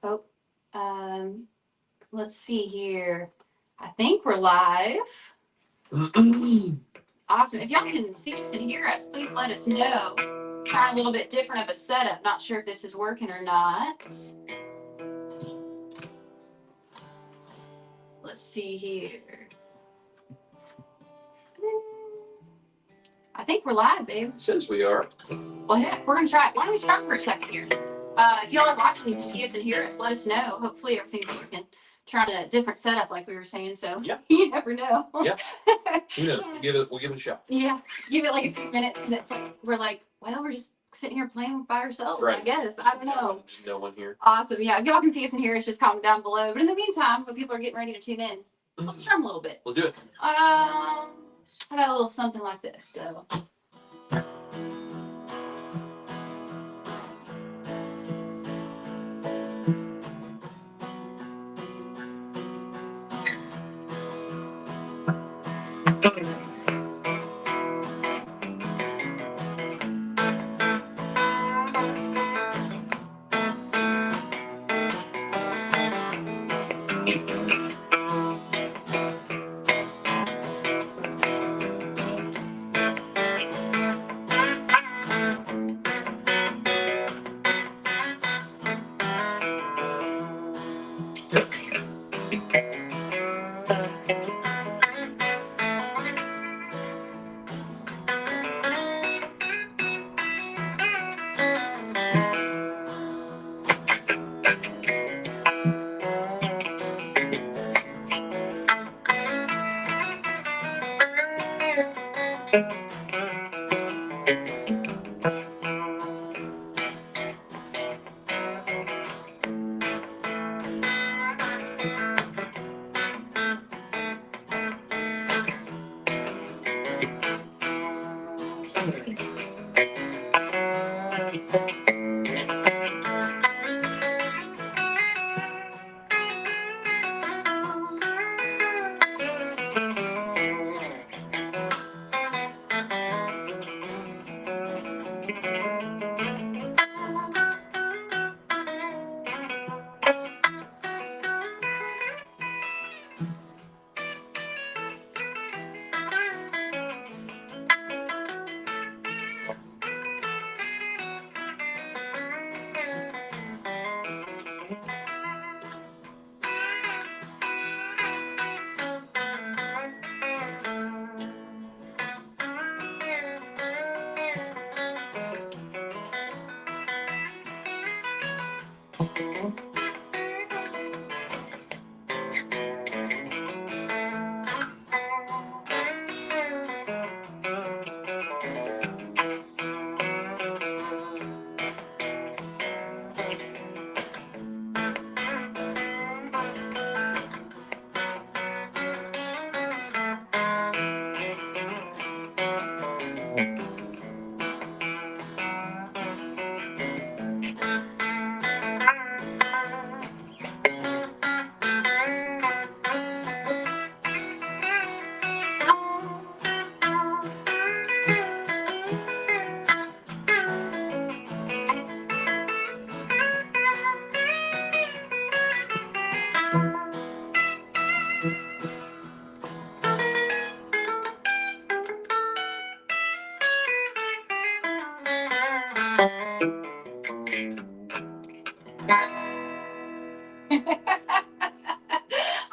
Oh, let's see here. I think we're live. Awesome. If y'all can see us and hear us, please let us know. Trying a little bit different of a setup. Not sure if this is working or not. Let's see here. I think we're live, babe. It says we are. Well, heck, we're going to try it. Why don't we start for a second here? If y'all are watching, you can see us and hear us. Let us know. Hopefully everything's working. Trying a different setup, like we were saying. So yeah. You never know. Yeah. Who knows? We'll give it a shot. Yeah. Give it like a few minutes, and it's like we're like, well, we're just sitting here playing by ourselves. Right. I guess. I don't know. No one here. Awesome. Yeah. If y'all can see us and hear us, just comment down below. But in the meantime, when people are getting ready to tune in, let's strum a little bit. Let's do it. How about a little something like this? So.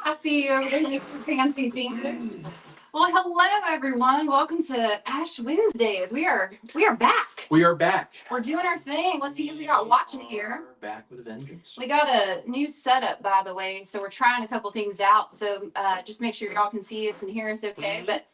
I see you over there, Mr. Fancy Fingers. Well, hello everyone. Welcome to Ash Wednesdays. We are back. We are back. We're doing our thing. Let's see who we got watching here. We're back with a vengeance. We got a new setup, by the way, so we're trying a couple things out. So just make sure y'all can see us and hear us okay. But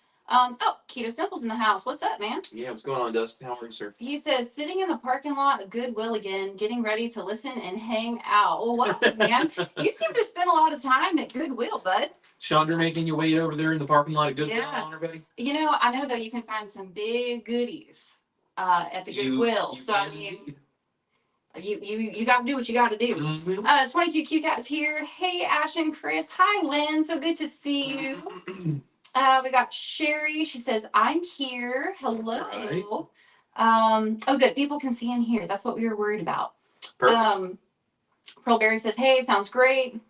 Keto Simple's in the house. What's up, man? Yeah, what's going on, Dustin? How are you, sir? He says, sitting in the parking lot of Goodwill again, getting ready to listen and hang out. Well, welcome, man. You seem to spend a lot of time at Goodwill, bud. Chandra making you wait over there in the parking lot of Goodwill, Yeah. everybody? You know, I know, though, you can find some big goodies at the Goodwill. So, I mean, you got to do what you got to do. Mm-hmm. 22 Q Cats here. Hey, Ash and Chris. Hi, Lynn. So good to see you. We got Sherry. She says, I'm here. Hello. Right. Oh, good. People can see and hear. That's what we were worried about. Perfect. Pearl Berry says, hey, sounds great.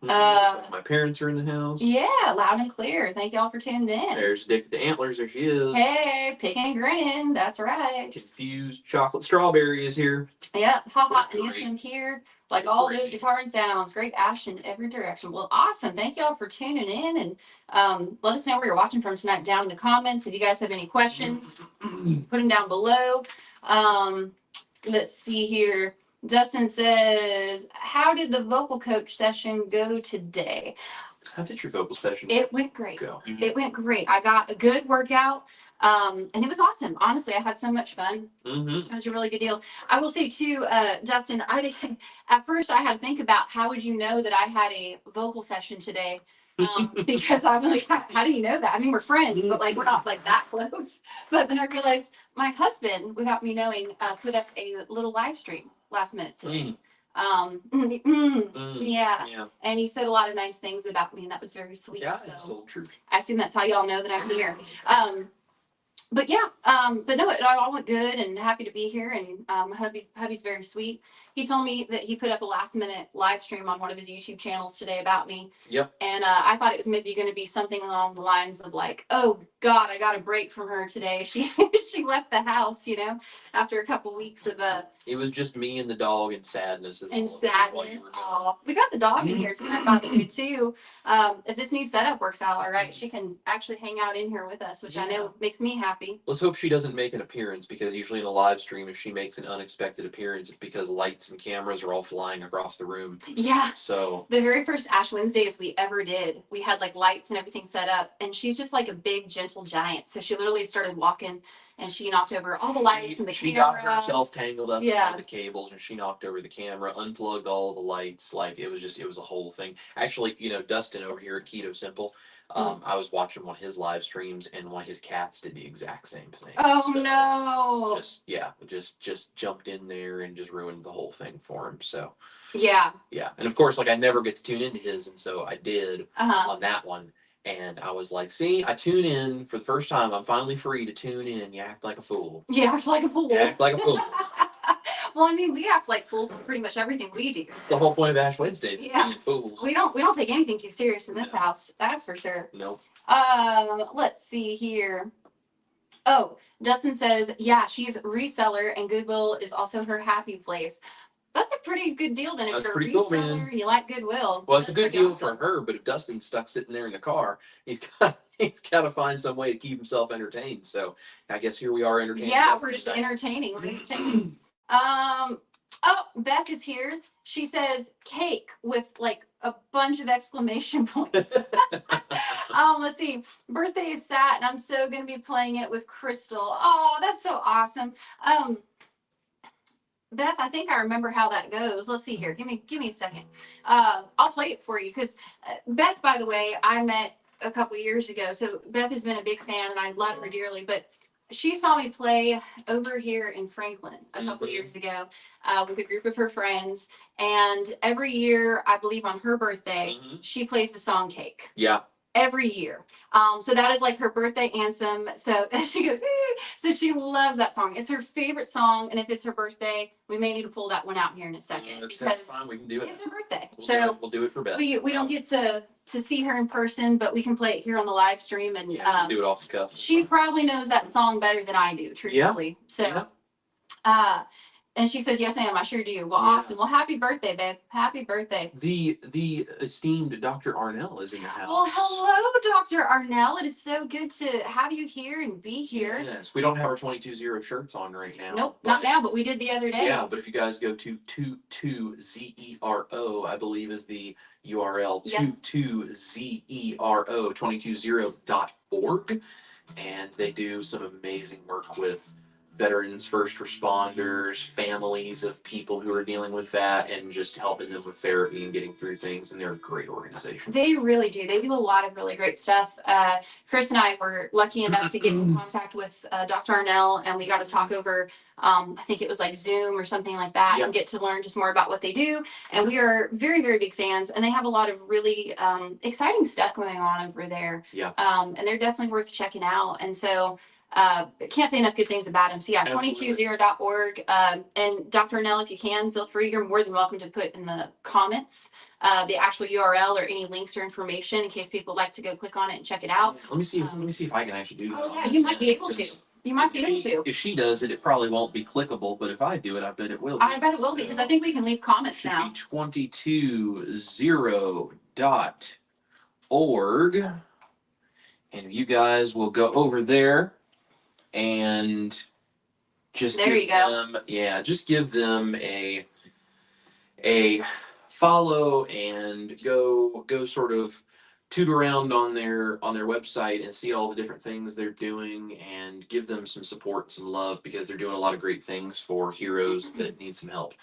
My parents are in the house. Yeah, loud and clear. Thank y'all for tuning in. There's Dick the Antlers. There she is. Hey, picking and grinning. That's right. Confused Chocolate Strawberry is here. Yep, haha, and yes, Great. I'm here. Like all Great. those guitar and sounds. Great ash in every direction. Well, awesome. Thank y'all for tuning in, and let us know where you're watching from tonight down in the comments. If you guys have any questions, put them down below. Let's see here. Dustin says, how did the vocal coach session go today? How did your vocal session It went great. go? It went great. I got a good workout. And it was awesome. Honestly, I had so much fun. It was a really good deal. I will say too, Dustin, at first I had to think about how would you know that I had a vocal session today? Because I'm like, how do you know that? I mean, we're friends, but like we're not like that close. But then I realized my husband, without me knowing, put up a little live stream last minute today. Yeah. And he said a lot of nice things about me, and that was very sweet. Yeah, so it's told the truth. I assume that's how y'all know that I'm here. But yeah, but no, it all went good, and happy to be here. And hubby's very sweet. He told me that he put up a last minute live stream on one of his YouTube channels today about me. Yep. And I thought it was maybe going to be something along the lines of like, oh God, I got a break from her today. She she left the house, after a couple weeks of It was just me and the dog and sadness. sadness. Oh, we got the dog in here tonight, by the way, too. If this new setup works out all right, she can actually hang out in here with us, which I know makes me happy. Let's hope she doesn't make an appearance, because usually in a live stream, if she makes an unexpected appearance, it's because lights and cameras are all flying across the room. Yeah. So the very first Ash Wednesdays we ever did, we had like lights and everything set up, and she's just like a big gentle giant. So she literally started walking, and she knocked over all the lights and the she camera. got herself tangled up in the cables, and she knocked over the camera, unplugged all the lights. Like it was a whole thing. Actually, Dustin over here at Keto Simple, I was watching one of his live streams, and one of his cats did the exact same thing. Oh so, no! Just jumped in there and just ruined the whole thing for him. So yeah, and of course, like I never get to tune into his, and so I did on that one. And I was like, see, I tune in for the first time. I'm finally free to tune in. You act like a fool. You act like a fool. You act like a fool. Well, I mean, we act like fools for pretty much everything we do. It's the whole point of Ash Wednesdays, is being fools. We don't take anything too serious in this house. That's for sure. Nope. Let's see here. Oh, Dustin says, yeah, she's reseller, and Goodwill is also her happy place. That's a pretty good deal then if you're a reseller and you like Goodwill. Well, it's a good deal for her, but if Dustin's stuck sitting there in the car, he's got to find some way to keep himself entertained. So I guess here we are entertaining. Yeah, we're just entertaining. We're entertaining. Oh, Beth is here. She says cake with like a bunch of exclamation points. Let's see. Birthday is sat, and I'm so gonna be playing it with Crystal. Oh, that's so awesome. Beth, I think I remember how that goes. Let's see here. Give me a second. I'll play it for you, because Beth, by the way, I met a couple years ago. So Beth has been a big fan, and I love her dearly. But she saw me play over here in Franklin a couple years ago with a group of her friends. And every year, I believe on her birthday, she plays the song Cake. Yeah. Every year. So that is like her birthday anthem. So she goes, so she loves that song. It's her favorite song. And if it's her birthday, we may need to pull that one out here in a second. That's fine. We can do it. It's her birthday. We'll do it for Beth. We don't get to see her in person, but we can play it here on the live stream. And do it off the cuff. She probably knows that song better than I do, truthfully. So and she says, yes, I am. I sure do. Well, awesome. Well, happy birthday, babe. Happy birthday. The esteemed Dr. Arnell is in the house. Well, hello, Dr. Arnell. It is so good to have you here and be here. Yes, we don't have our 22-0 shirts on right now. Nope, not now, but we did the other day. Yeah, but if you guys go to 22zero, I believe is the URL, 22zero, 220.org, and they do some amazing work with veterans, first responders, families of people who are dealing with that, and just helping them with therapy and getting through things. And they're a great organization. They really do. They do a lot of really great stuff. Chris and I were lucky enough to get in contact with Dr. Arnell, and we got to talk over, I think it was like Zoom or something like that, and get to learn just more about what they do. And we are very, very big fans, and they have a lot of really exciting stuff going on over there. Yeah. And they're definitely worth checking out. And so can't say enough good things about him. So yeah, Absolutely. 220.org. And Dr. Arnell, if you can, feel free. You're more than welcome to put in the comments the actual URL or any links or information in case people would like to go click on it and check it out. Let me see if I can actually do that. Oh yeah, you might be able to. You might be able to. If she does it, it probably won't be clickable, but if I do it, I bet it will be. I bet it will be, because I think we can leave comments now. It should be 220.org. And you guys will go over there and just There give them, just give them a follow and go sort of toot around on their website and see all the different things they're doing and give them some support, some love, because they're doing a lot of great things for heroes that need some help.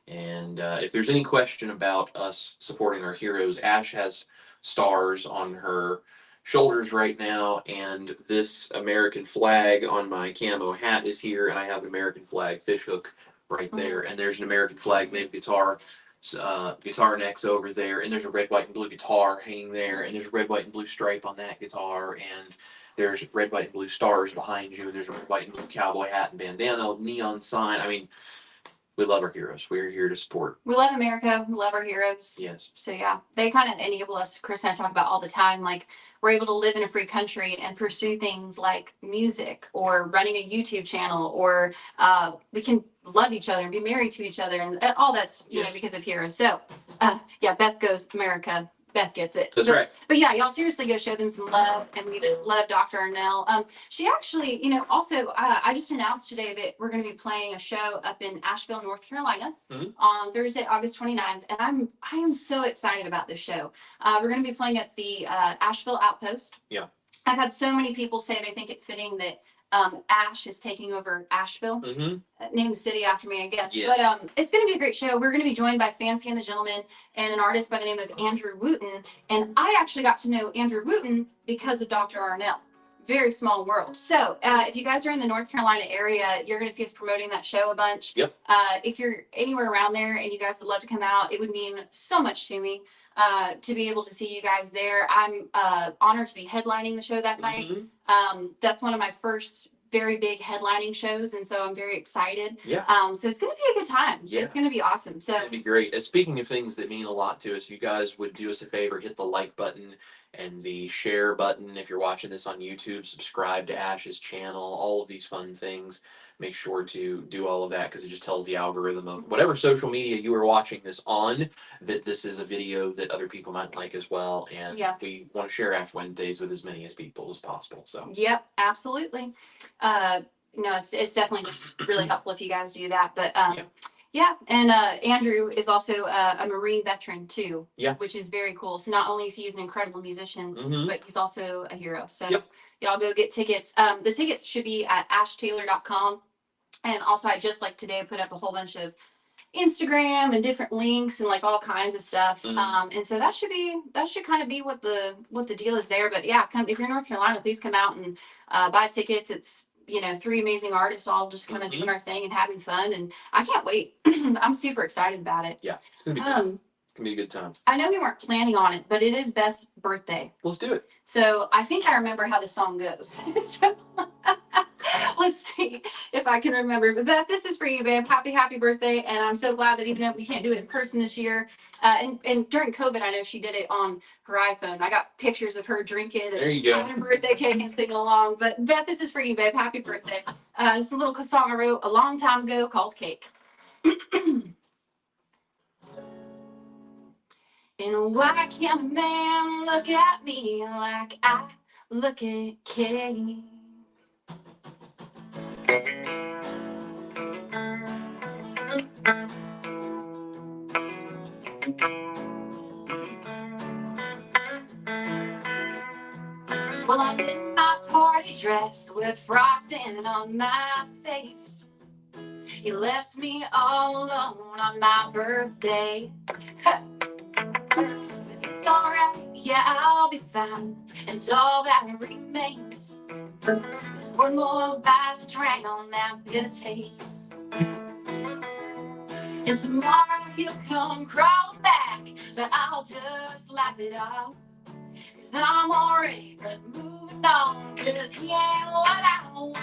And if there's any question about us supporting our heroes, Ash has stars on her shoulders right now, and this American flag on my camo hat is here, and I have an American flag fishhook right there, and there's an American flag named guitar necks over there, and there's a red, white, and blue guitar hanging there, and there's a red, white, and blue stripe on that guitar, and there's red, white, and blue stars behind you, and there's a red, white, and blue cowboy hat and bandana, neon sign. I mean, we love our heroes. We're here to support. We love America. We love our heroes. Yes. So yeah, they kind of enable us. Chris and I talk about all the time. Like, we're able to live in a free country and pursue things like music or running a YouTube channel, or we can love each other and be married to each other, and all that's you know because of heroes. So yeah, Beth goes America. Beth gets it. That's right. But yeah, y'all seriously go show them some love, and we just love Dr. Arnell. She actually, also I just announced today that we're going to be playing a show up in Asheville, North Carolina, on Thursday, August 29th, and I am so excited about this show. We're going to be playing at the Asheville Outpost. Yeah. I've had so many people say they think it's fitting that Ash is taking over Asheville. Name the city after me, I guess. Yes. But it's going to be a great show. We're going to be joined by Fancy and the Gentleman and an artist by the name of Andrew Wooten. And I actually got to know Andrew Wooten because of Dr. Arnell. Very small world. So if you guys are in the North Carolina area, you're going to see us promoting that show a bunch. Yep. If you're anywhere around there and you guys would love to come out, it would mean so much to me to be able to see you guys there. I'm honored to be headlining the show that night. That's one of my first very big headlining shows, and so I'm very excited. Yeah. So it's going to be a good time. Yeah. It's going to be awesome. So it'd be great. Speaking of things that mean a lot to us, you guys would do us a favor, hit the like button and the share button. If you're watching this on YouTube, subscribe to Ash's channel, all of these fun things. Make sure to do all of that, because it just tells the algorithm of whatever social media you are watching this on that this is a video that other people might like as well. And we want to share Ash Wednesdays with as many as people as possible. So yep, absolutely. No, it's definitely just really helpful if you guys do that. But yeah, and Andrew is also a Marine veteran too, which is very cool. So not only is he an incredible musician, but he's also a hero. So y'all go get tickets. The tickets should be at ashtaylor.com. And also, I just like today put up a whole bunch of Instagram and different links and like all kinds of stuff. And so that should kind of be what the deal is there. But yeah, come if you're in North Carolina, please come out and buy tickets. It's 3 amazing artists all just kind of doing our thing and having fun, and I can't wait. I'm super excited about it. Yeah, it's gonna be good. It's gonna be a good time. I know we weren't planning on it, but it is Beth's birthday. Let's do it. So I think I remember how the song goes. So, let's see if I can remember. But Beth, this is for you, babe. Happy birthday. And I'm so glad that even though we can't do it in person this year, and during COVID, I know she did it on her iPhone. I got pictures of her drinking and having a birthday cake and singing along. But Beth, this is for you, babe. Happy birthday. It's a little song I wrote a long time ago called Cake. And why can't a man look at me like I look at Kate? Well, I'm in my party dress with frosting on my face. You left me all alone on my birthday. It's alright, yeah, I'll be fine. And all that remains is one more bite to drown that bitter taste. And tomorrow he'll come crawl back, but I'll just laugh it off. 'Cause I'm already moving on, 'cause he ain't what I want.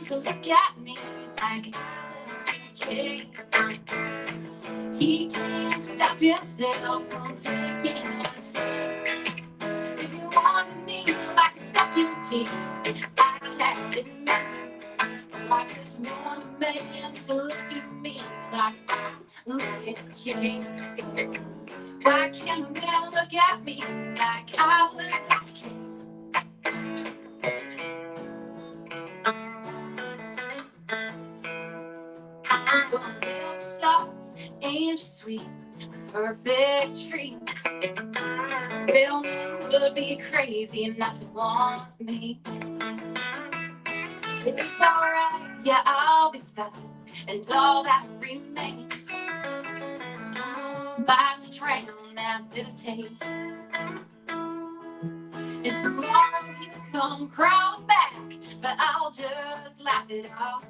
to look at me like I He can't stop himself from taking a taste. If you wanted me like a second piece, I'd have it now. I just want a man to look at me like I look at you. Why can't a man look at me like I look at you? Milk soft, angel sweet, perfect treat. Real men would be crazy not to want me. It's alright, yeah, I'll be fine. And all that remains is one bite to drown out the taste. And tomorrow he'll come crawling back, but I'll just laugh it off.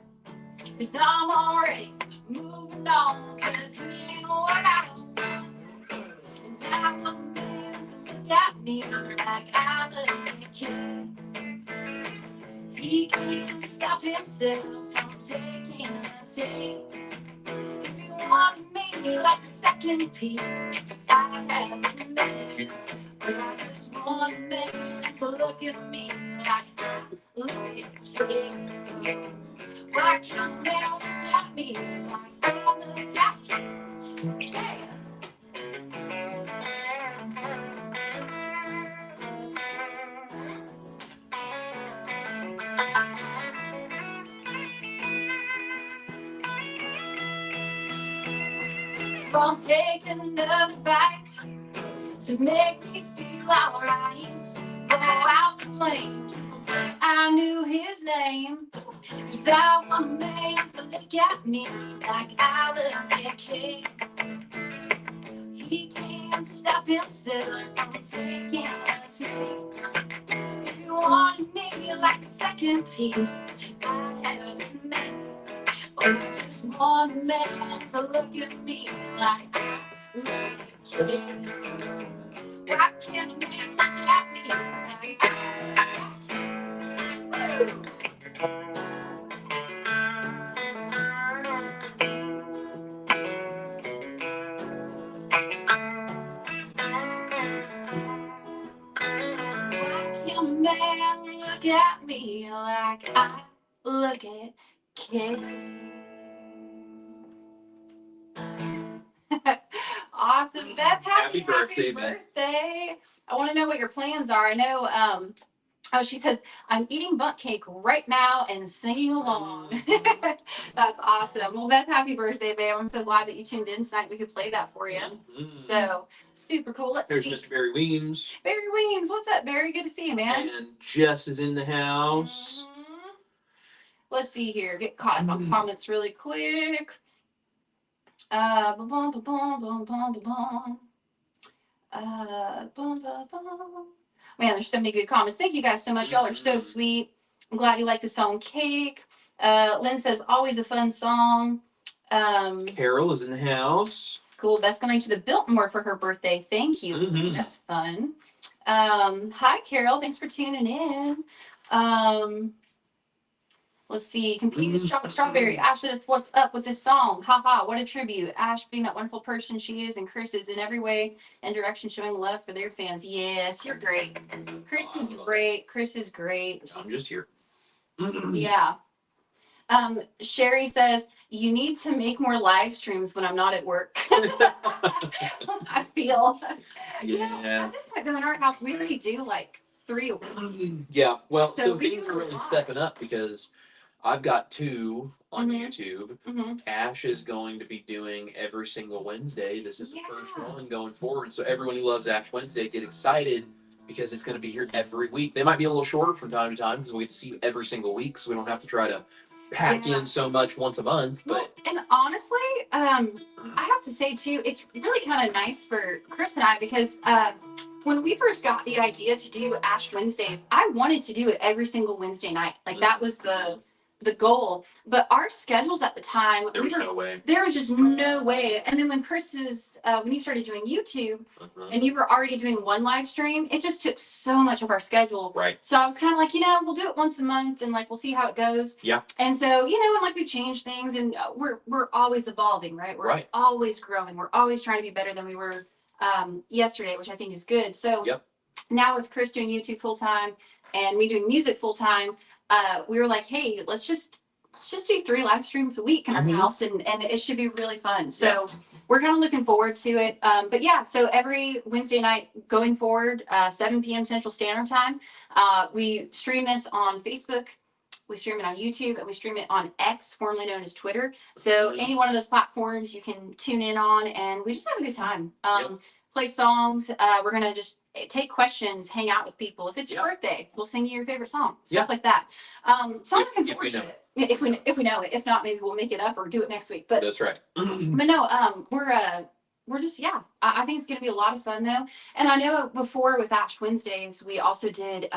Cause I'm already moving on, cause he ain't what I want. And I want men to look at me like I look at you. He can't stop himself from taking a taste. If you wanted me like a second piece, I have it made. But I just want a man to look at me like I look at you. Why can't a man look at me like I look at you? Yeah. Won't take another bite to make me feel alright. Blow out the flame, I knew his name. Cause I want a man to look at me like I look at King. He can't stop himself from taking a taste. If you wanted me like a second piece, I'd have it made. But I just want a man to look at me like I look at King. Why can't a man look at me like I look at King? Woo! Can a man look at me like I look at King? Awesome, Beth. Happy birthday, birthday. I want to know what your plans are. I know, oh, she says, I'm eating bunt cake right now and singing along. That's awesome. Well, Beth, happy birthday, babe. I'm so glad that you tuned in tonight. We could play that for you. Mm-hmm. So, super cool. There's see. Mr. Barry Weems. Barry Weems, what's up, Barry? Good to see you, man. And Jess is in the house. Mm-hmm. Let's see here. Get caught up on comments really quick. Boom, boom, boom, boom, boom, boom, boom. Boom, boom, boom. Man, there's so many good comments. Thank you guys so much. Y'all are so sweet. I'm glad you like the song Cake. Lynn says, always a fun song. Carol is in the house. Cool. Beth's going to the Biltmore for her birthday. Thank you. Mm-hmm. That's fun. Hi, Carol. Thanks for tuning in. Let's see. Confused chocolate strawberry. Ashley, that's what's up with this song. Haha, what a tribute. Ash being that wonderful person she is, and Chris is in every way and direction showing love for their fans. Yes, you're great. Chris is great. Chris is great. I'm just here. Yeah. Sherry says, you need to make more live streams when I'm not at work. I feel. Yeah. You know, at this point, though, in our house, we already do like 3 a week. Yeah. Well, so things are really stepping up because I've got 2 on YouTube. Mm-hmm. Ash is going to be doing every single Wednesday. This is the first one going forward. So everyone who loves Ash Wednesday, get excited because it's going to be here every week. They might be a little shorter from time to time because we get to see you every single week, so we don't have to try to pack in so much once a month. But well, and honestly, I have to say too, it's really kind of nice for Chris and I because when we first got the idea to do Ash Wednesdays, I wanted to do it every single Wednesday night. Like that was the the goal. But our schedules at the time, there was no way. There was just no way. And then when when you started doing YouTube and you were already doing one live stream, it just took so much of our schedule. Right. So I was kind of like, we'll do it once a month and like we'll see how it goes. Yeah. And so, and like we've changed things and we're always evolving, right? We're always growing. We're always trying to be better than we were yesterday, which I think is good. So now with Chris doing YouTube full time and me doing music full time, we were like, hey, let's just do 3 live streams a week in our house, and it should be really fun. So we're kind of looking forward to it. But yeah, so every Wednesday night going forward, 7 p.m. Central Standard Time, we stream this on Facebook, we stream it on YouTube, and we stream it on X, formerly known as Twitter. So any one of those platforms you can tune in on, and we just have a good time. Play songs. We're gonna just take questions, hang out with people. If it's your birthday, we'll sing you your favorite song, stuff like that. So I'm looking forward to it. If we know it. If not, maybe we'll make it up or do it next week. But that's right. But no, we're just I think it's gonna be a lot of fun though. And I know before with Ash Wednesdays, we also did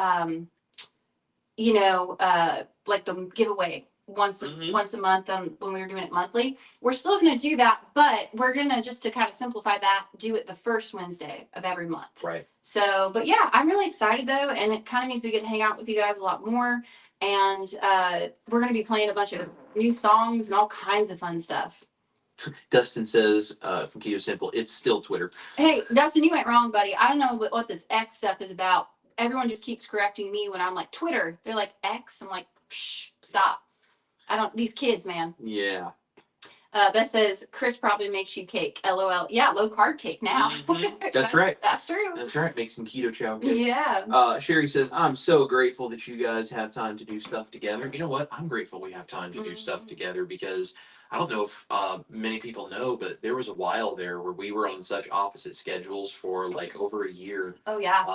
like the giveaway once a month when we were doing it monthly. We're still going to do that, but we're going to, just to kind of simplify that, do it the first Wednesday of every month. Right. So, but yeah, I'm really excited though, and it kind of means we get to hang out with you guys a lot more, and we're going to be playing a bunch of new songs and all kinds of fun stuff. Dustin says from Keto Simple, it's still Twitter. Hey, Dustin, you ain't wrong, buddy. I don't know what this X stuff is about. Everyone just keeps correcting me when I'm like, Twitter. They're like, X. I'm like, stop. These kids, man. Yeah. Beth says, Chris probably makes you cake. LOL. Yeah, low carb cake now. That's right. That's true. That's right. Make some keto chow. Yeah. Sherry says, I'm so grateful that you guys have time to do stuff together. You know what? I'm grateful we have time to do stuff together, because I don't know if many people know, but there was a while there where we were on such opposite schedules for like over a year. Oh, yeah.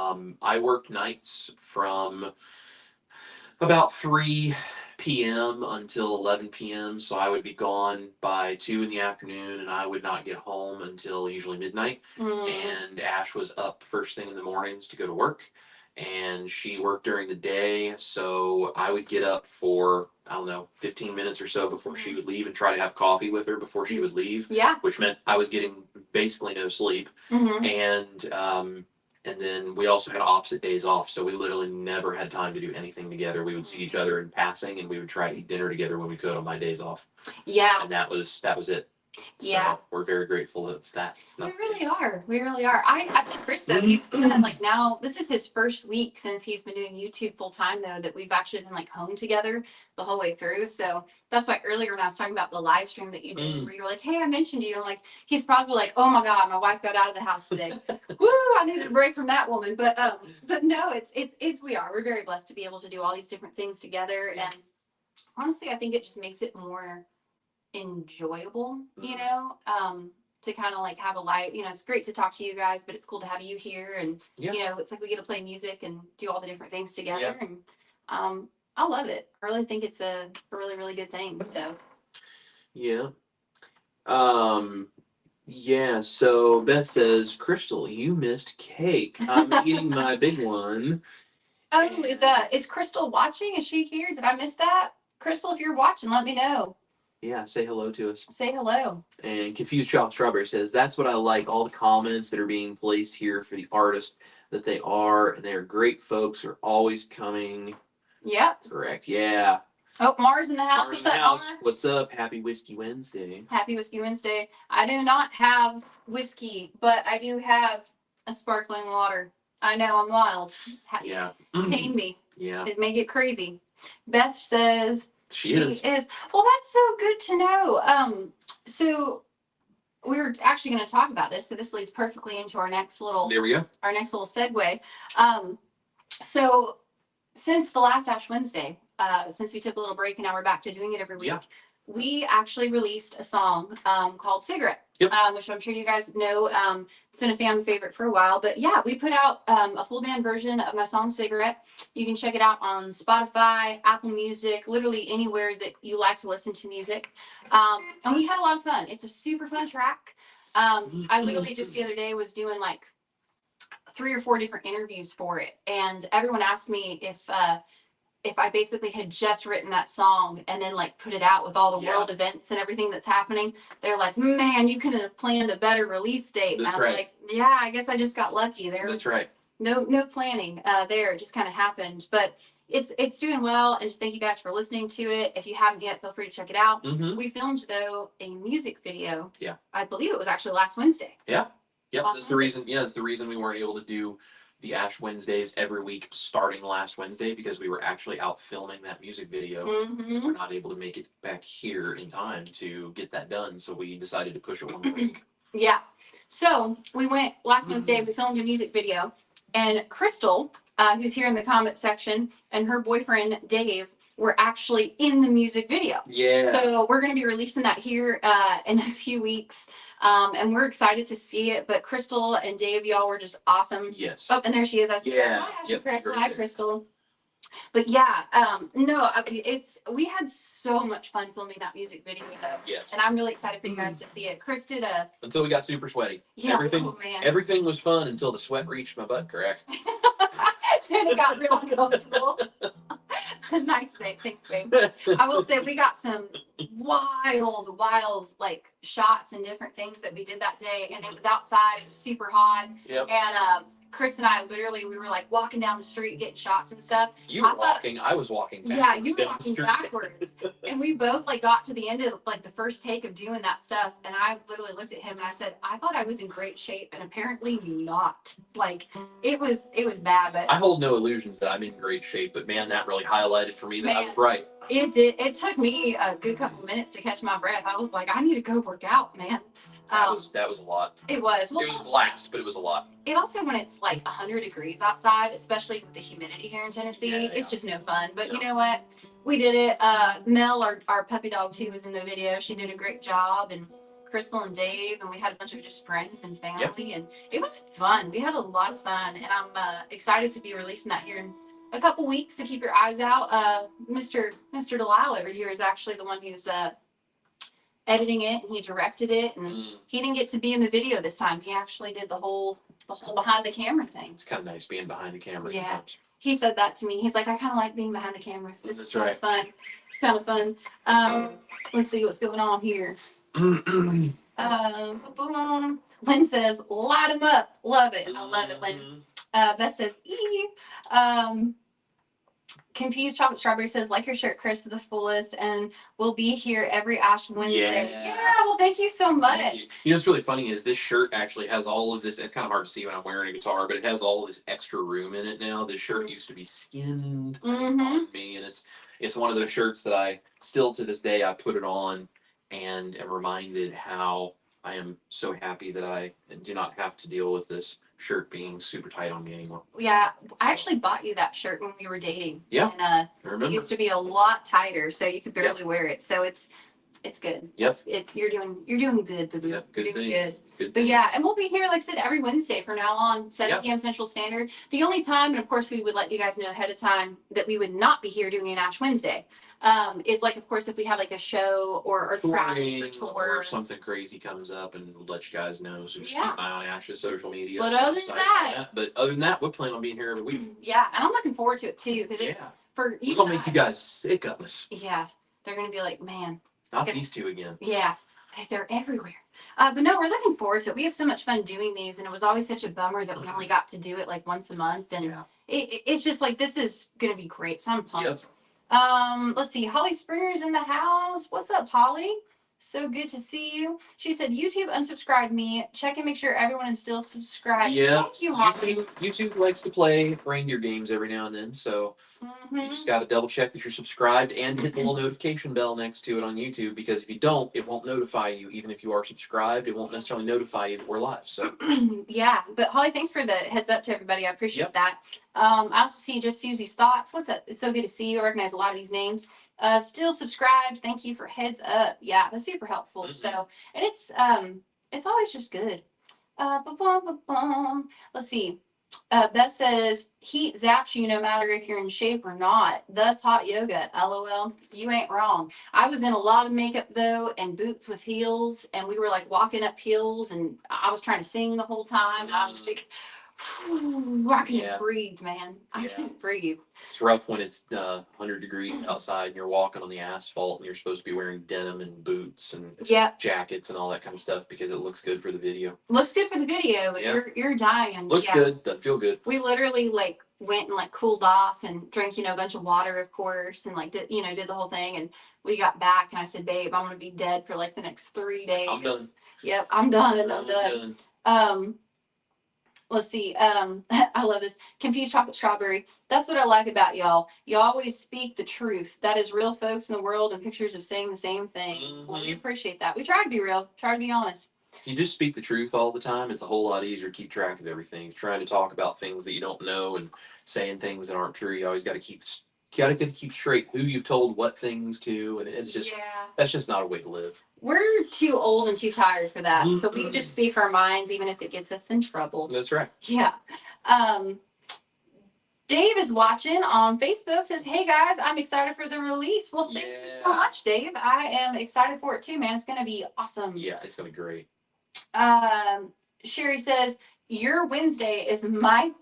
I worked nights from about 3 p.m. until 11 p.m. So I would be gone by 2 in the afternoon, and I would not get home until usually midnight. And Ash was up first thing in the mornings to go to work, and she worked during the day. So I would get up for, 15 minutes or so before she would leave and try to have coffee with her before she would leave. Yeah. Which meant I was getting basically no sleep. And then we also had opposite days off, so we literally never had time to do anything together. We would see each other in passing, and we would try to eat dinner together when we could on my days off. Yeah. And that was it. Yeah. So we're very grateful that it's that. We really are. We really are. I think Chris, though, he's kind of like, now, this is his first week since he's been doing YouTube full time, though, that we've actually been like home together the whole way through. So that's why earlier when I was talking about the live stream that you did, where you were like, hey, I mentioned you. I'm like, he's probably like, oh my God, my wife got out of the house today. Woo, I needed a break from that woman. But no, we're very blessed to be able to do all these different things together. And honestly, I think it just makes it more enjoyable, to kind of like have a live, it's great to talk to you guys, but it's cool to have you here, and it's like we get to play music and do all the different things together. And I love it. I really think it's a really, really good thing. So so Beth says, Crystal, you missed cake. I'm eating my big one. Oh, is Crystal watching? Is she here? Did I miss that? Crystal, if you're watching, let me know. Yeah, say hello to us. Say hello. And Confused Chocolate Strawberry says, that's what I like, all the comments that are being placed here for the artist that they are. And they're great folks who are always coming. Yep. Correct. Yeah. Oh, Mars in the house. What's up, Mar? What's up? Happy Whiskey Wednesday. Happy Whiskey Wednesday. I do not have whiskey, but I do have a sparkling water. I know, I'm wild. Yeah. Tame me. Yeah. It may get crazy. Beth says she is. Well, that's so good to know. So we're actually going to talk about this. So this leads perfectly into our next little. There we go. Our next little segue. So since the last Ash Wednesday, since we took a little break and now we're back to doing it every week, we actually released a song called Cigarette. Yep. Which I'm sure you guys know. It's been a fan favorite for a while, but yeah, we put out a full band version of my song Cigarette. You can check it out on Spotify, Apple Music, literally anywhere that you like to listen to music. And we had a lot of fun. It's a super fun track. I literally just the other day was doing like 3 or 4 different interviews for it, and everyone asked me if if I basically had just written that song and then like put it out with all the world events and everything that's happening. They're like, man, you couldn't have planned a better release date. That's and I'm right. like, yeah, I guess I just got lucky. There That's was right. no planning there. It just kind of happened. But it's doing well, and just thank you guys for listening to it. If you haven't yet, feel free to check it out. We filmed though a music video. Yeah. I believe it was actually last Wednesday. Yeah. Yep. Last That's the reason. Yeah, that's the reason we weren't able to do the Ash Wednesdays every week starting last Wednesday, because we were actually out filming that music video. We're not able to make it back here in time to get that done, so we decided to push it one more week. Yeah. So we went last Wednesday, we filmed a music video, and Crystal, who's here in the comment section, and her boyfriend Dave were actually in the music video. Yeah. So we're going to be releasing that here in a few weeks. And we're excited to see it. But Crystal and Dave, y'all were just awesome. Yes. Oh, and there she is. I see her. Hi, Ashley Chris. Hi, Crystal. But yeah, no, I mean, we had so much fun filming that music video though. Yes. And I'm really excited for you guys to see it. Chris did a until we got super sweaty. Yeah, Everything was fun until the sweat reached my butt crack. And it got real uncomfortable. Nice thing. Thanks, babe. I will say we got some wild like shots and different things that we did that day, and it was outside, it was super hot. Yep. And Chris and I literally we were like walking down the street getting shots and stuff. You were walking, I was walking backwards. Yeah, you were walking backwards. And we both like got to the end of like the first take of doing that stuff, and I literally looked at him and I said, I thought I was in great shape, and apparently not. Like it was bad, but I hold no illusions that I'm in great shape, but man, that really highlighted for me that I was right. It did. It took me a good couple of minutes to catch my breath. I was like, I need to go work out, man. That was a lot. It was. Well, it was a blast, but it was a lot. It also, when it's like 100 degrees outside, especially with the humidity here in Tennessee, it's just no fun. But you know what? We did it. Mel, our puppy dog too, was in the video. She did a great job, and Crystal and Dave, and we had a bunch of just friends and family, and it was fun. We had a lot of fun, and I'm excited to be releasing that here in a couple weeks. So keep your eyes out. Mr. Delisle over here is actually the one who's editing it, and he directed it, and he didn't get to be in the video this time. He actually did the whole behind the camera thing. It's kind of nice being behind the camera. Yeah. Sometimes. He said that to me. He's like, I kind of like being behind the camera. This is right. Fun. It's kind of fun. Let's see what's going on here. Lynn says, light him up. Love it. I love it, Lynn. Beth says, Confused Chocolate Strawberry says, like your shirt, Chris, to the fullest, and we'll be here every Ash Wednesday. Yeah, well, thank you so much. You know what's really funny is this shirt actually has all of this. It's kind of hard to see when I'm wearing a guitar, but it has all of this extra room in it now. This shirt used to be skinned on me, and it's one of those shirts that I still to this day I put it on and am reminded how I am so happy that I do not have to deal with this shirt being super tight on me anymore. Yeah, I actually bought you that shirt when we were dating. Yeah, and it used to be a lot tighter, so you could barely wear it. So it's good. Yep. It's you're doing good, boo-boo. Yep, good you're doing thing. good. But yeah, and we'll be here, like I said, every Wednesday from now on, 7 p.m. Central Standard. The only time, and of course we would let you guys know ahead of time that we would not be here doing an Ash Wednesday, is like, of course, if we have like a show or traveling for tour. Or something crazy comes up, and we'll let you guys know. So just keep an eye on Ash's social media. But other than that, we plan on being here every week. Yeah, and I'm looking forward to it too, because it's for you. We're gonna make you guys sick of us. Yeah, they're gonna be like, man. Not these two again. Yeah, they're everywhere. But no, we're looking forward to it. We have so much fun doing these, and it was always such a bummer that we only got to do it like once a month. And it's just like, this is going to be great. So I'm pumped. Let's see. Holly Springer's in the house. What's up, Holly? So good to see you. She said, YouTube unsubscribed me. Check and make sure everyone is still subscribed. Yeah. Thank you, Holly. YouTube likes to play reindeer games every now and then, so you just got to double check that you're subscribed and hit the little notification bell next to it on YouTube, because if you don't, it won't notify you. Even if you are subscribed, it won't necessarily notify you that we're live. So yeah, but Holly, thanks for the heads up to everybody. I appreciate that. I also see just Susie's thoughts. What's up? It's so good to see you. I recognize a lot of these names. Still subscribed. Thank you for heads up. Yeah, that's super helpful. So, and it's always just good. Let's see. Beth says, heat zaps you no matter if you're in shape or not. Thus, hot yoga. LOL. You ain't wrong. I was in a lot of makeup though, and boots with heels, and we were like walking up hills, and I was trying to sing the whole time, and I was like, I couldn't breathe, man. I couldn't breathe. It's rough when it's 100 degrees outside and you're walking on the asphalt and you're supposed to be wearing denim and boots and jackets and all that kind of stuff because it looks good for the video. Looks good for the video, but you're dying. Looks good. Doesn't feel good. We literally like went and like cooled off and drank, a bunch of water, of course, and like did the whole thing. And we got back and I said, babe, I'm gonna be dead for like the next 3 days. I'm done. Yep, I'm done. Let's see. I love this. Confused chocolate strawberry. That's what I like about y'all. You always speak the truth. That is real folks in the world and pictures of saying the same thing. Mm-hmm. Well, we appreciate that. We try to be real, try to be honest. You just speak the truth all the time. It's a whole lot easier to keep track of everything. Trying to talk about things that you don't know and saying things that aren't true. You always got to keep straight who you've told what things to, and it's just that's just not a way to live. We're too old and too tired for that, so we just speak our minds, even if it gets us in trouble. That's right. Yeah. Dave is watching on Facebook. Says, "Hey guys, I'm excited for the release." Well, thank you so much, Dave. I am excited for it too, man. It's gonna be awesome. Yeah, it's gonna be great. Sherry says, your Wednesday is my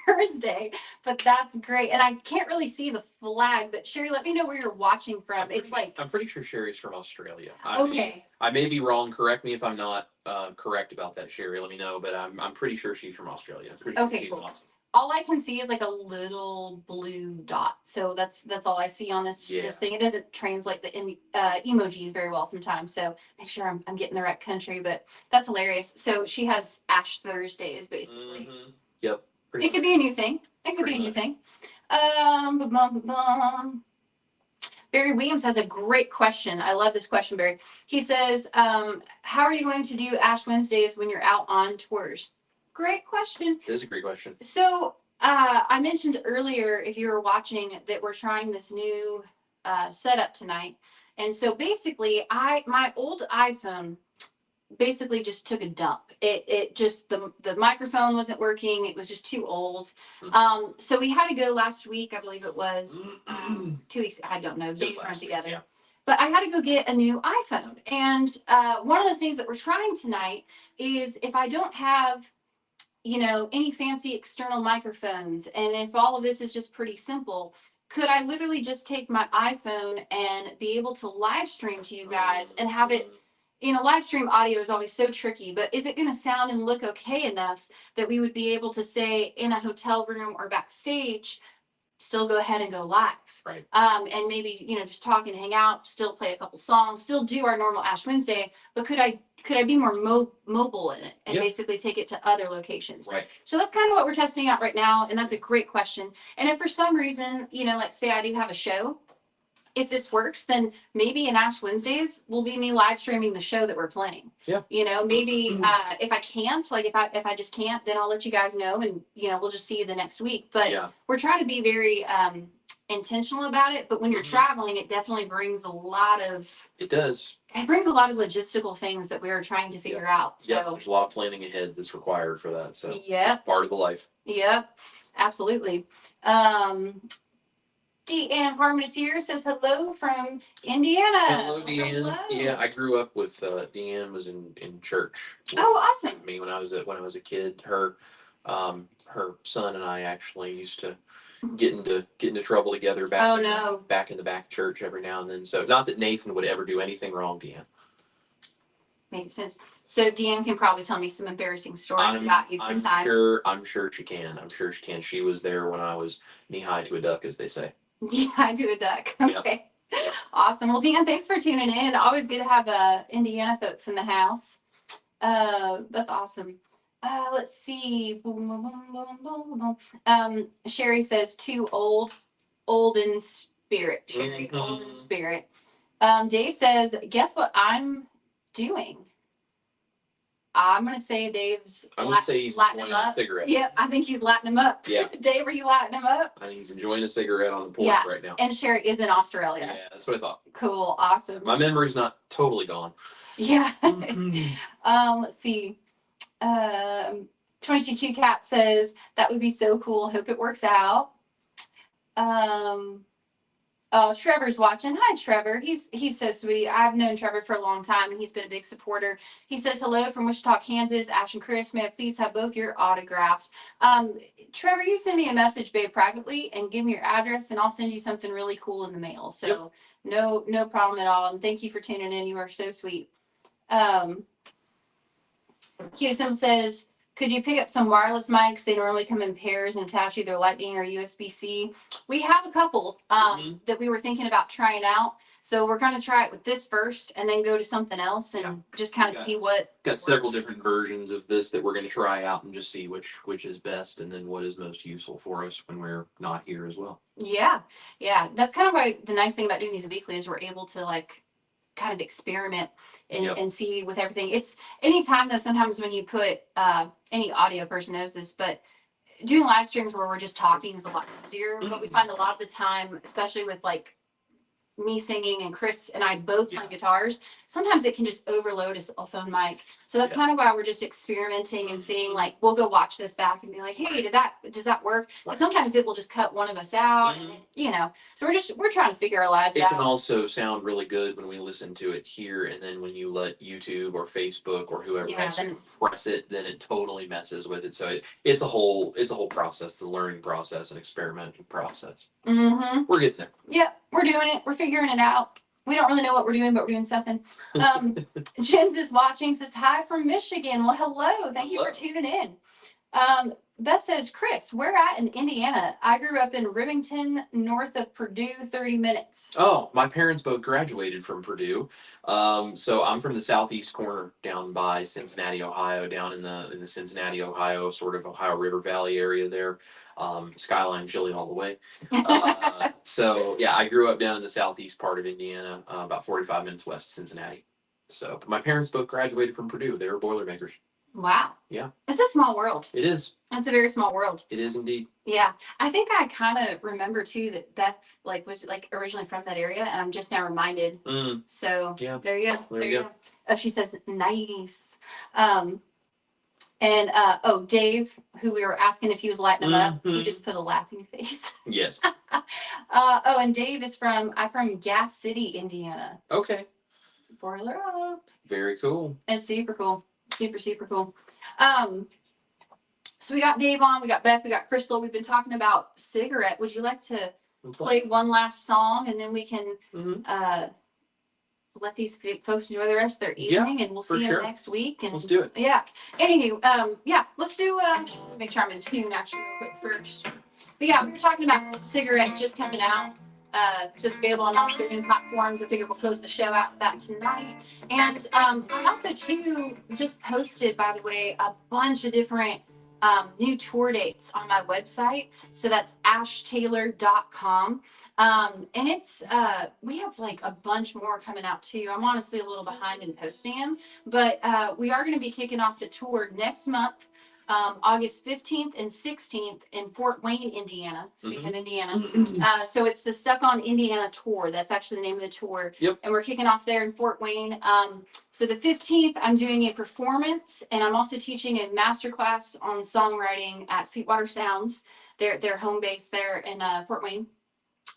Thursday, but that's great. And I can't really see the flag, but Sherry, let me know where you're watching from. I'm pretty sure Sherry's from Australia. I may be wrong. Correct me if I'm not correct about that, Sherry. Let me know, but I'm pretty sure she's from Australia. I'm pretty sure she's awesome. All I can see is like a little blue dot. So that's all I see on this thing. It doesn't translate the emojis very well sometimes. So make sure I'm getting the right country, but that's hilarious. So she has Ash Thursdays, basically. Mm-hmm. Yep. It could be a new thing. Barry Williams has a great question. I love this question, Barry. He says, how are you going to do Ash Wednesdays when you're out on tours? Great question. It is a great question. So I mentioned earlier, if you were watching, that we're trying this new setup tonight. And so basically, my old iPhone basically just took a dump. It just, the microphone wasn't working. It was just too old. So we had to go last week, I believe it was 2 weeks. I don't know. Days run together. Yeah. But I had to go get a new iPhone. And one of the things that we're trying tonight is if I don't have any fancy external microphones, and if all of this is just pretty simple, could I literally just take my iPhone and be able to live stream to you guys and have it, live stream audio is always so tricky, but is it going to sound and look okay enough that we would be able to say in a hotel room or backstage, still go ahead and go live. Right. And maybe, just talk and hang out, still play a couple songs, still do our normal Ash Wednesday, but could I be more mobile in it and basically take it to other locations? Right. So that's kind of what we're testing out right now. And that's a great question. And if for some reason, like say I do have a show, if this works, then maybe in Ash Wednesdays will be me live streaming the show that we're playing. Yeah. Maybe if I can't, like if I just can't, then I'll let you guys know, and we'll just see you the next week. But we're trying to be very intentional about it. But when you're traveling, it definitely brings a lot of. It does. It brings a lot of logistical things that we are trying to figure out. So there's a lot of planning ahead that's required for that. So part of the life. Yep, absolutely. Deanne Harmon is here, says hello from Indiana. Hello, Deanne. Hello. Yeah, I grew up with Deanne was in church. Oh, awesome. Me when I was a kid. Her son and I actually used to get into trouble together back in the back church every now and then. So not that Nathan would ever do anything wrong, Deanne. Makes sense. So Deanne can probably tell me some embarrassing stories about you sometime. I'm sure she can. She was there when I was knee high to a duck, as they say. Yeah, I do a duck. Okay. Yep. Awesome. Well, Deanne, thanks for tuning in. Always good to have Indiana folks in the house. That's awesome. Let's see. Sherry says too old in spirit. Sherry, old in spirit. Dave says, guess what I'm doing? I'm going to say Dave's he's lighting him up. A cigarette. Yep, I think he's lighting him up. Yeah. Dave, are you lighting him up? I think he's enjoying a cigarette on the porch right now. And Sherry is in Australia. Yeah, that's what I thought. Cool, awesome. My memory's not totally gone. Yeah. Let's see. 22Q Cat says, that would be so cool. Hope it works out. Oh, Trevor's watching. Hi, Trevor. He's so sweet. I've known Trevor for a long time, and he's been a big supporter. He says hello from Wichita, Kansas. Ash and Chris, may I please have both your autographs? Trevor, you send me a message, babe, privately, and give me your address, and I'll send you something really cool in the mail. So Yep. no problem at all. And thank you for tuning in. You are so sweet. Q-Sim says, could you pick up some wireless mics? They normally come in pairs and attach either Lightning or USB-C. We have a couple that we were thinking about trying out. So we're going to try it with this first and then go to something else and just kind of see what got several different versions of this that we're going to try out and just see which is best and then what is most useful for us when we're not here as well. Yeah. That's kind of why the nice thing about doing these weekly is we're able to like kind of experiment and see with everything. It's anytime though, sometimes when you put any audio person knows this, but doing live streams where we're just talking is a lot easier. But we find a lot of the time, especially with like me singing and Chris and I both playing guitars, sometimes it can just overload a cell phone mic. So that's kind of why we're just experimenting and seeing, like, we'll go watch this back and be like, hey, does that work? Because sometimes it will just cut one of us out, and so we're trying to figure our lives out. It can also sound really good when we listen to it here, and then when you let YouTube or Facebook or whoever press it, then it totally messes with it. So it's a whole process, the learning process and experimenting process. We're getting there. Yep, we're doing it. We're figuring it out. We don't really know what we're doing, but we're doing something. Jens is watching, says hi from Michigan. Well, hello. Thank you for tuning in. Beth says, Chris, where at in Indiana? I grew up in Remington, north of Purdue, 30 minutes. Oh, my parents both graduated from Purdue. So I'm from the southeast corner down by Cincinnati, Ohio, down in the Cincinnati, Ohio, sort of Ohio River Valley area there. Skyline chili all the way. So yeah, I grew up down in the southeast part of Indiana, about 45 minutes west of Cincinnati. So my parents both graduated from Purdue. They were Boilermakers. Wow. Yeah. It's a small world. It is. It's a very small world. It is indeed. Yeah. I think I kind of remember too that Beth was originally from that area, and I'm just now reminded. So yeah. There you go. There you go. She says nice. And Dave, who we were asking if he was lighting them up, he just put a laughing face. Yes. And Dave is from Gas City, Indiana. Okay. Boiler up. Very cool. It's super cool. Super cool. So we got Dave on, we got Beth, we got Crystal. We've been talking about cigarette. Would you like to play one last song, and then we can let these folks enjoy the rest of their evening, and we'll see you next week. And let's do it. Yeah. Anywho, let's do. Make sure I'm in tune actually real quick first. But yeah, we were talking about cigarette just coming out. So it's available on all streaming platforms. I figured we'll close the show out with that tonight. And I also too just posted, by the way, a bunch of different new tour dates on my website. So that's ashtaylor.com. And it's we have like a bunch more coming out too. I'm honestly a little behind in posting them, but we are going to be kicking off the tour next month. August 15th and 16th in Fort Wayne, Indiana. Speaking of Indiana. So it's the Stuck on Indiana tour. That's actually the name of the tour. Yep. And we're kicking off there in Fort Wayne. So the 15th, I'm doing a performance, and I'm also teaching a masterclass on songwriting at Sweetwater Sounds, their home base there in Fort Wayne.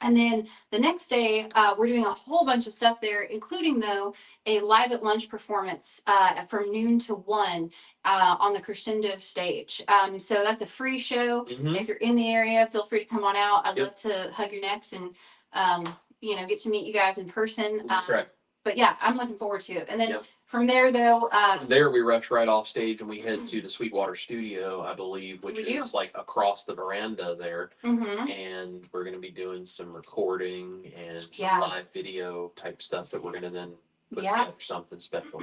And then the next day, we're doing a whole bunch of stuff there, including, though, a live at lunch performance from noon to 1 on the Crescendo stage. So that's a free show. If you're in the area, feel free to come on out. I'd love to hug your necks and, get to meet you guys in person. That's right. But yeah, I'm looking forward to it. And then from there, though, from there we rush right off stage and we head to the Sweetwater studio, I believe, which is like across the veranda there. And we're going to be doing some recording and some live video type stuff that we're going to then put together something special.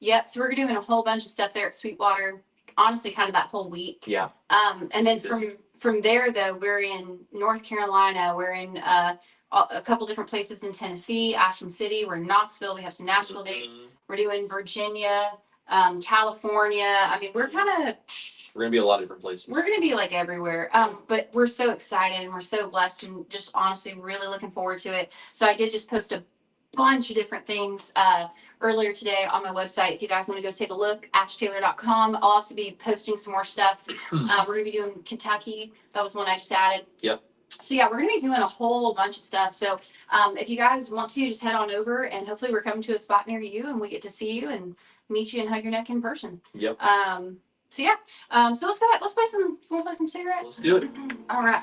Yep. So we're doing a whole bunch of stuff there at Sweetwater. Honestly, kind of that whole week. Yeah. And then from there, though, we're in North Carolina. We're in a couple different places in Tennessee, Ashland City. We're in Knoxville. We have some Nashville dates. We're doing Virginia, California. I mean, we're going to be a lot of different places. We're going to be like everywhere. But we're so excited and we're so blessed and just honestly really looking forward to it. So I did just post a bunch of different things earlier today on my website. If you guys want to go take a look, ashtaylor.com. I'll also be posting some more stuff. We're going to be doing Kentucky. That was one I just added. Yep. So yeah, we're gonna be doing a whole bunch of stuff. So if you guys want to, just head on over, and hopefully we're coming to a spot near you, and we get to see you and meet you and hug your neck in person. Yep. So yeah. So let's go ahead. Let's play some. You want to play some cigarettes? Let's do it. All right.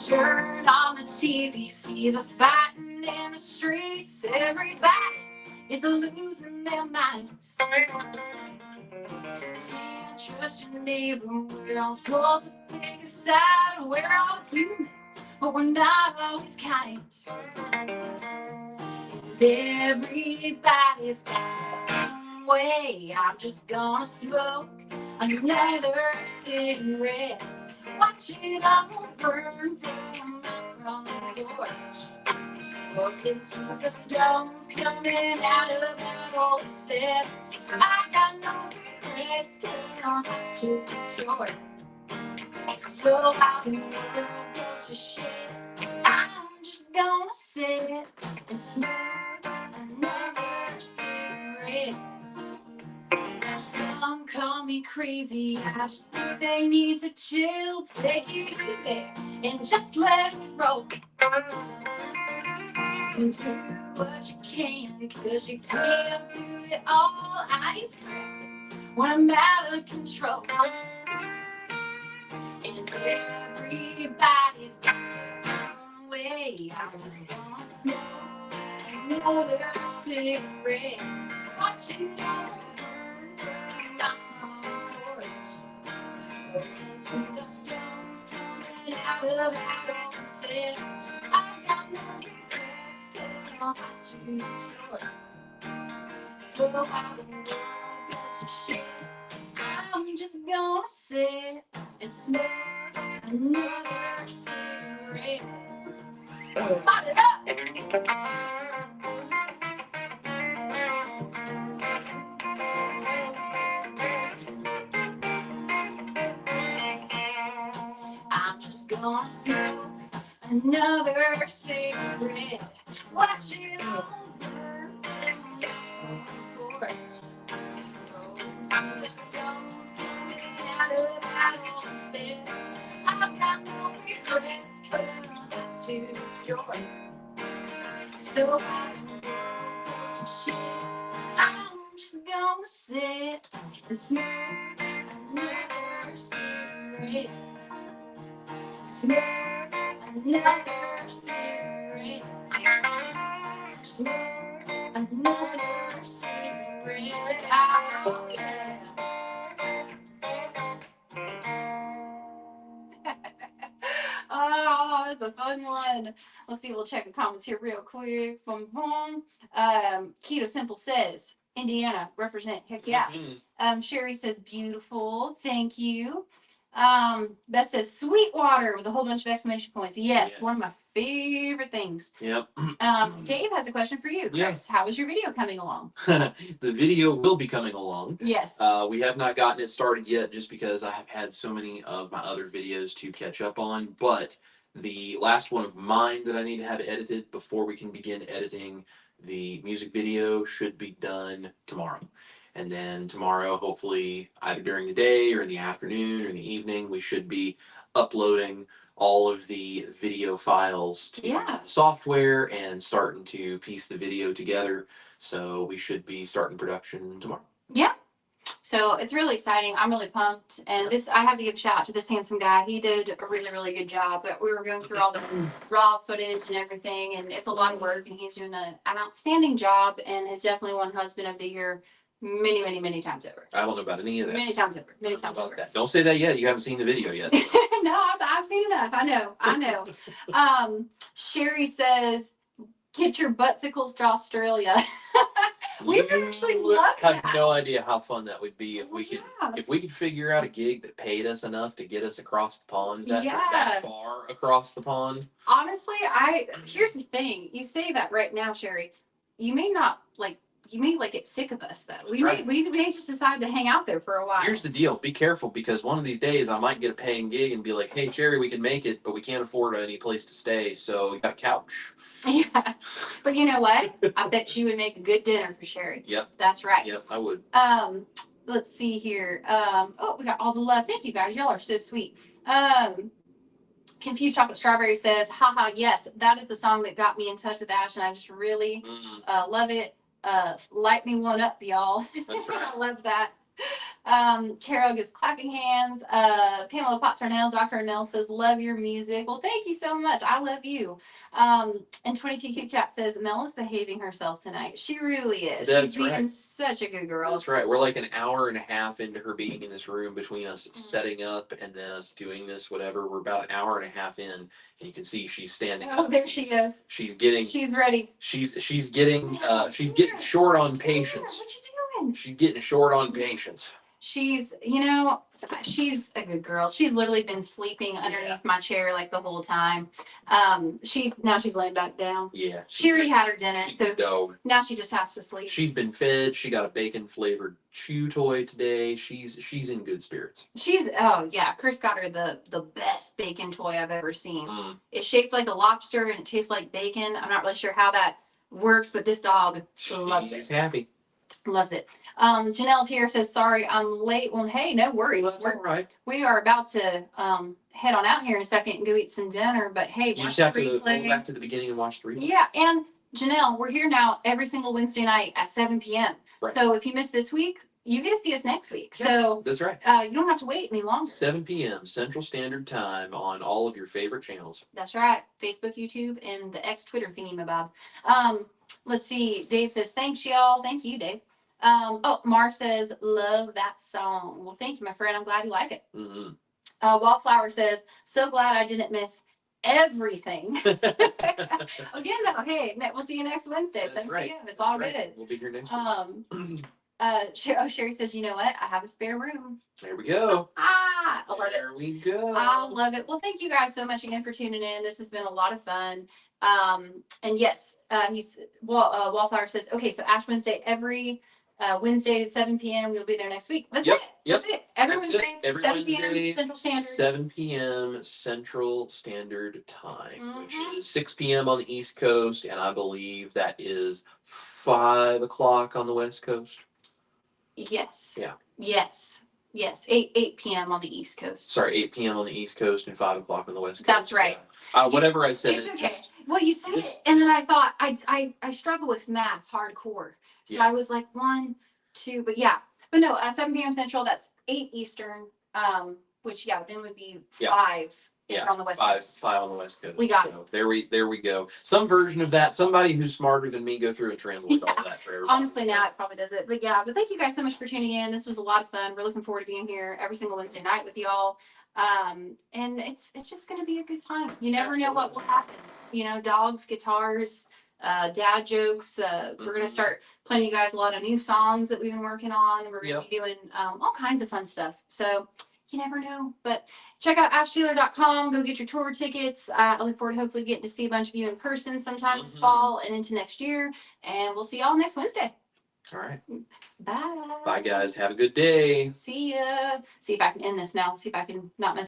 Turn on the TV, see the fighting in the streets. Everybody is losing their minds. Can't trust your neighbor. We're all told to pick a side. We're all human, but we're not always kind. And everybody's got their own way. I'm just gonna smoke another cigarette. Watch it all burn from my front porch. Look into the stones coming out of that old set. I got no regrets, cause it's too short. So how the world goes to shit, I'm just gonna sit and smoke another cigarette. Now some call me crazy, I just think they need to chill. Take it easy and just let it roll. So do what you can, cause you can't do it all. I ain't stressing when I'm out of control. And everybody's got their own way. I just wanna smoke another cigarette. Watch it all burn from my front porch. Into the stones coming out of that old set. I've got no regrets, cause it's too short. So how the world goes to shit, I'm just gonna sit and smoke another cigarette. Light it up! I'm just gonna smoke another cigarette. Watch it all burn from my front porch. Rolling through the stones coming out of that old set. I've got no regrets, cause it's too short. So how the world goes to shit, I'm just gonna sit and smoke another cigarette. Smoke another cigarette. Smoke another cigarette. Oh yeah. Oh, that's a fun one. Let's see, we'll check the comments here real quick. Boom, boom. Keto Simple says, Indiana, represent. Heck yeah. Sherry says, beautiful. Thank you. Beth says, Sweetwater with a whole bunch of exclamation points. Yes, one of my favorite things. Yep. Dave has a question for you, Chris. How is your video coming along? The video will be coming along. Yes. We have not gotten it started yet just because I have had so many of my other videos to catch up on. But the last one of mine that I need to have edited before we can begin editing the music video should be done tomorrow. And then tomorrow, hopefully, either during the day or in the afternoon or in the evening, we should be uploading all of the video files to the software and starting to piece the video together. So we should be starting production tomorrow. Yeah. So it's really exciting. I'm really pumped. And this, I have to give a shout out to this handsome guy. He did a really, really good job. But we were going through all the raw footage and everything, and it's a lot of work, and he's doing an outstanding job, and is definitely won Husband of the Year many, many, many times over. I don't know about any of that. Many times over. Many times over. That. Don't say that yet. You haven't seen the video yet. No, I've seen enough. I know. Sherry says, get your buttsicles to Australia. We would actually love that. I have no idea how fun that would be if we could figure out a gig that paid us enough to get us across the pond, that far across the pond. Honestly, here's the thing. You say that right now, Sherry. You may not like you may like get sick of us though. Right. We may just decide to hang out there for a while. Here's the deal. Be careful, because one of these days I might get a paying gig and be like, hey, Sherry, we can make it, but we can't afford any place to stay, so you got a couch. Yeah. But you know what? I bet you would make a good dinner for Sherry. Yep. That's right. Yep, I would. Let's see here. Oh, we got all the love. Thank you guys. Y'all are so sweet. Confused Chocolate Strawberry says, haha, yes, that is the song that got me in touch with Ash, and I just really love it. Light me one up, y'all. That's right. I love that. Carol gives clapping hands. Pamela Potts Arnell, Dr. Arnell says, love your music. Well, thank you so much. I love you. And 22 Kit Kat says, Mel is behaving herself tonight. She really is. That's She's being such a good girl. That's right. We're like an hour and a half into her being in this room, between us setting up and then us doing this, whatever. We're about an hour and a half in, and you can see she's standing up. Oh, there she is. She's getting. She's ready. She's getting short on patience. What you doing? She's getting short on patience. She's a good girl. She's literally been sleeping underneath my chair like the whole time. Now she's laying back down. Yeah. She already had her dinner, so dog. now she just has to sleep. She's been fed. She got a bacon flavored chew toy today. She's in good spirits. Oh yeah, Chris got her the best bacon toy I've ever seen. It's shaped like a lobster and it tastes like bacon. I'm not really sure how that works, but this dog loves it. She's happy. Loves it. Janelle's here, says, sorry, I'm late. Well, hey, no worries. Well, that's all right. We are about to head on out here in a second and go eat some dinner, but hey, you just have to go back to the beginning and watch the replay. Yeah, and Janelle, we're here now every single Wednesday night at 7 p.m. Right. So if you missed this week, you get to see us next week. Yeah, so that's right. You don't have to wait any longer. 7 p.m. Central Standard Time on all of your favorite channels. That's right. Facebook, YouTube, and the Twitter thingamabob. Let's see. Dave says, thanks, y'all. Thank you, Dave. Mar says, love that song. Well, thank you, my friend. I'm glad you like it. Wallflower says, so glad I didn't miss everything. Again, though, hey, we'll see you next Wednesday, 7 p.m. It's all good. We'll be here next week. Sherry says, you know what? I have a spare room. There we go. I love it. There we go. I love it. Well, thank you guys so much again for tuning in. This has been a lot of fun. And yes, Wallflower says, okay, so Ash Wednesday every Wednesday at 7 p.m. We'll be there next week. That's it. That's it. Every Wednesday, 7 p.m. Central Standard. 7 p.m. Central Standard Time, which is 6 p.m. on the East Coast, and I believe that is 5 o'clock on the West Coast. Yes. Yeah. Yes. 8 p.m. on the East Coast. Sorry, 8 p.m. on the East Coast and 5 o'clock on the West Coast. That's right. Whatever I said. It's okay. Well, you said it, and then I thought I struggle with math hardcore, so I was like 1, 2, but yeah, but no, 7 p.m. Central. That's 8 Eastern. Which then would be 5. If you're on the West Coast. 5 on the West Coast. We got it. There we go. Some version of that. Somebody who's smarter than me go through and translate all that for everybody. Honestly, now it probably does it. But yeah, thank you guys so much for tuning in. This was a lot of fun. We're looking forward to being here every single Wednesday night with y'all. And it's just gonna be a good time. You never know what will happen. You know, dogs, guitars, dad jokes. We're gonna start playing you guys a lot of new songs that we've been working on. We're gonna be doing all kinds of fun stuff. So you never know, but check out ashtaylor.com. Go get your tour tickets. I look forward to hopefully getting to see a bunch of you in person sometime this fall and into next year. And we'll see y'all next Wednesday. All right. Bye. Bye, guys. Have a good day. See ya. See if I can end this now. See if I can not mess